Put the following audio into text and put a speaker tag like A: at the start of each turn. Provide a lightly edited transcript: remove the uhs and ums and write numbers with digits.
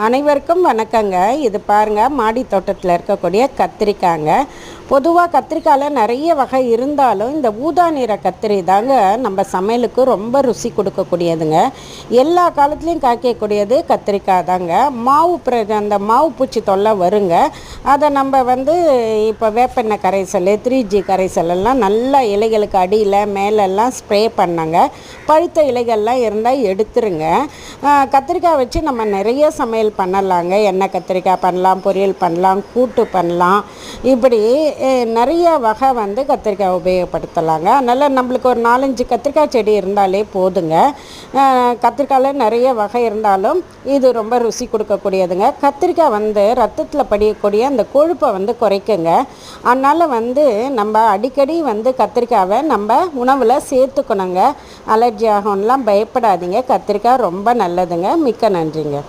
A: அனைவருக்கும் வணக்கங்க. இது பாருங்கள், மாடி தோட்டத்தில் இருக்கக்கூடிய கத்திரிக்காய்ங்க. பொதுவாக கத்திரிக்காயில் நிறைய வகை இருந்தாலும் இந்த ஊதா நிற கத்திரி தாங்க நம்ம சமையலுக்கு ரொம்ப ருசி கொடுக்கக்கூடியதுங்க. எல்லா காலத்துலேயும் காய்க்கக்கூடியது கத்திரிக்காய் தாங்க. அந்த மாவு பூச்சி தொல்லை வருங்க. அதை நம்ம இப்போ வேப்பெண்ணெய் கரைசல், 3G கரைசல் எல்லாம் நல்லா இலைகளுக்கு அடியில் மேலெல்லாம் ஸ்ப்ரே பண்ணாங்க. பழுத்த இலைகள்லாம் இருந்தால் எடுத்துருங்க. கத்திரிக்காய் வச்சு நம்ம நிறைய சமையல் பண்ணலாங்க. எண்ணெய் கத்திரிக்காய் பண்ணலாம், பொரியல் பண்ணலாம், கூட்டு பண்ணலாம். இப்படி நிறைய வகை கத்திரிக்காய் உபயோகப்படுத்தலாங்க. அதனால் நம்மளுக்கு ஒரு 4-5 கத்திரிக்காய் செடி இருந்தாலே போதுங்க. கத்திரிக்காயில் நிறைய வகை இருந்தாலும் இது ரொம்ப ருசி கொடுக்கக்கூடியதுங்க. கத்திரிக்காய் ரத்தத்தில் படியக்கூடிய அந்த கொழுப்பை குறைக்குங்க. அதனால் நம்ம அடிக்கடி கத்திரிக்காவை நம்ம உணவில் சேர்த்துக்கணுங்க. அலர்ஜி ஆகும்லாம் பயப்படாதீங்க. கத்திரிக்காய் ரொம்ப நல்லதுங்க. மிக்க நன்றிங்க.